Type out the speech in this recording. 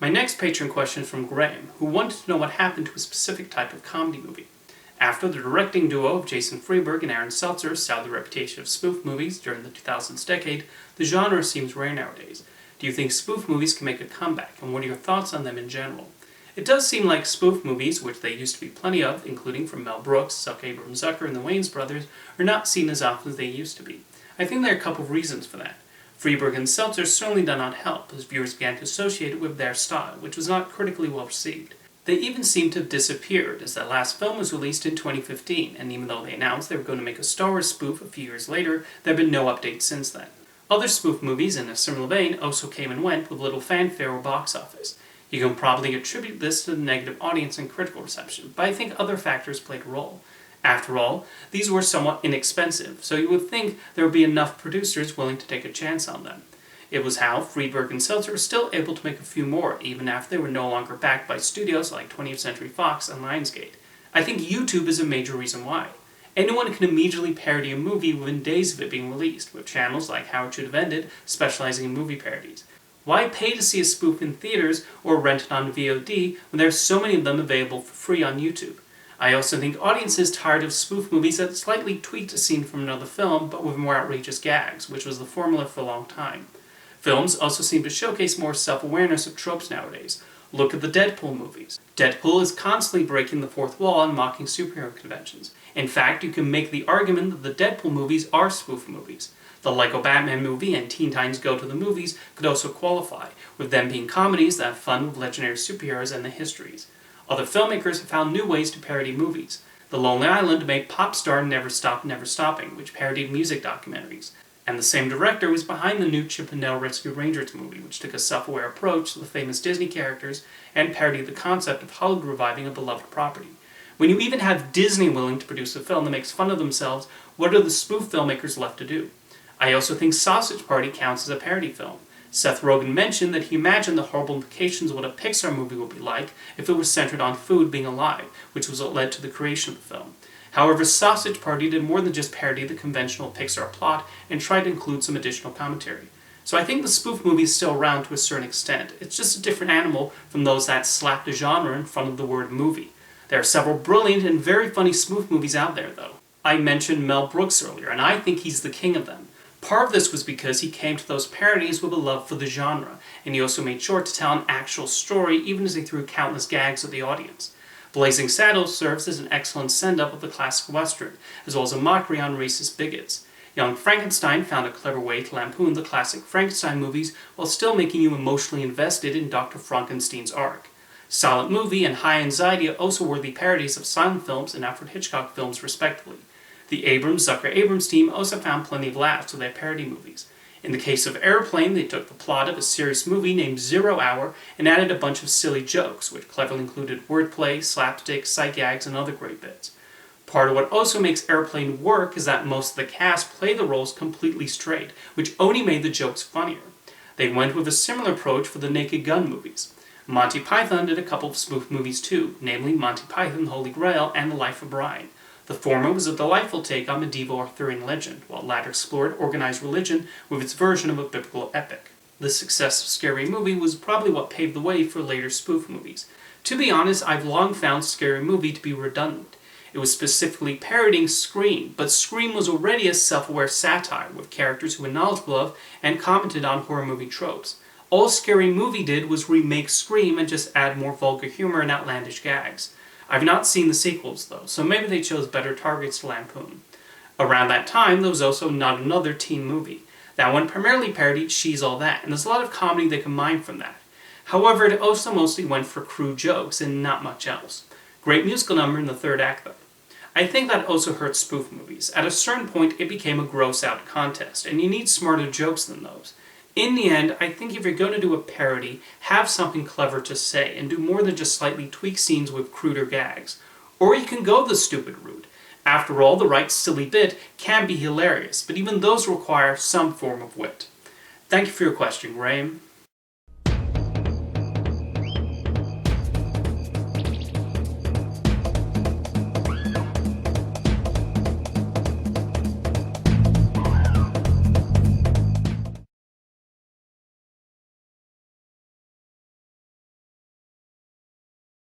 My next patron question is from Graham, who wanted to know what happened to a specific type of comedy movie. After the directing duo of Jason Freberg and Aaron Seltzer soured the reputation of spoof movies during the 2000s decade, the genre seems rare nowadays. Do you think spoof movies can make a comeback, and what are your thoughts on them in general? It does seem like spoof movies, which there used to be plenty of, including from Mel Brooks, Zucker Abrams Zucker, and the Wayans brothers, are not seen as often as they used to be. I think there are a couple of reasons for that. Freberg and Seltzer certainly did not help, as viewers began to associate it with their style, which was not critically well received. They even seem to have disappeared, as their last film was released in 2015, and even though they announced they were going to make a Star Wars spoof a few years later, there have been no updates since then. Other spoof movies in a similar vein also came and went with little fanfare or box office. You can probably attribute this to the negative audience and critical reception, but I think other factors played a role. After all, these were somewhat inexpensive, so you would think there would be enough producers willing to take a chance on them. It was how Freberg and Seltzer were still able to make a few more, even after they were no longer backed by studios like 20th Century Fox and Lionsgate. I think YouTube is a major reason why. Anyone can immediately parody a movie within days of it being released, with channels like How It Should Have Ended specializing in movie parodies. Why pay to see a spoof in theaters or rent it on VOD when there are so many of them available for free on YouTube? I also think audiences tired of spoof movies that slightly tweaked a scene from another film but with more outrageous gags, which was the formula for a long time. Films also seem to showcase more self-awareness of tropes nowadays. Look at the Deadpool movies. Deadpool is constantly breaking the fourth wall and mocking superhero conventions. In fact, you can make the argument that the Deadpool movies are spoof movies. The Lego Batman movie and Teen Titans Go to the Movies could also qualify, with them being comedies that have fun with legendary superheroes and their histories. Other filmmakers have found new ways to parody movies. The Lonely Island made pop star Never Stop Never Stopping, which parodied music documentaries. And the same director was behind the new Chip and Dale Rescue Rangers movie, which took a self-aware approach to the famous Disney characters and parodied the concept of Hollywood reviving a beloved property. When you even have Disney willing to produce a film that makes fun of themselves, what are the spoof filmmakers left to do? I also think Sausage Party counts as a parody film. Seth Rogen mentioned that he imagined the horrible implications of what a Pixar movie would be like if it was centered on food being alive, which was what led to the creation of the film. However, Sausage Party did more than just parody the conventional Pixar plot and tried to include some additional commentary. So I think the spoof movie is still around to a certain extent. It's just a different animal from those that slapped a genre in front of the word movie. There are several brilliant and very funny spoof movies out there, though. I mentioned Mel Brooks earlier, and I think he's the king of them. Part of this was because he came to those parodies with a love for the genre, and he also made sure to tell an actual story even as he threw countless gags at the audience. Blazing Saddles serves as an excellent send-up of the classic western, as well as a mockery on racist bigots. Young Frankenstein found a clever way to lampoon the classic Frankenstein movies while still making you emotionally invested in Dr. Frankenstein's arc. Silent Movie and High Anxiety are also worthy parodies of silent films and Alfred Hitchcock films respectively. The Abrams-Zucker-Abrams team also found plenty of laughs with their parody movies. In the case of Airplane, they took the plot of a serious movie named 0 Hour and added a bunch of silly jokes, which cleverly included wordplay, slapstick, sight gags, and other great bits. Part of what also makes Airplane work is that most of the cast play the roles completely straight, which only made the jokes funnier. They went with a similar approach for the Naked Gun movies. Monty Python did a couple of spoof movies too, namely Monty Python, the Holy Grail, and The Life of Brian. The former was a delightful take on medieval Arthurian legend, while the latter explored organized religion with its version of a biblical epic. The success of Scary Movie was probably what paved the way for later spoof movies. To be honest, I've long found Scary Movie to be redundant. It was specifically parodying Scream, but Scream was already a self-aware satire with characters who were knowledgeable of and commented on horror movie tropes. All Scary Movie did was remake Scream and just add more vulgar humor and outlandish gags. I've not seen the sequels, though, so maybe they chose better targets to lampoon. Around that time, there was also Not Another teen movie. That one primarily parodied She's All That, and there's a lot of comedy they can mine from that. However, it also mostly went for crude jokes and not much else. Great musical number in the third act, though. I think that also hurts spoof movies. At a certain point, it became a gross-out contest, and you need smarter jokes than those. In the end, I think if you're going to do a parody, have something clever to say, and do more than just slightly tweak scenes with cruder gags. Or you can go the stupid route. After all, the right silly bit can be hilarious, but even those require some form of wit. Thank you for your question, Graham.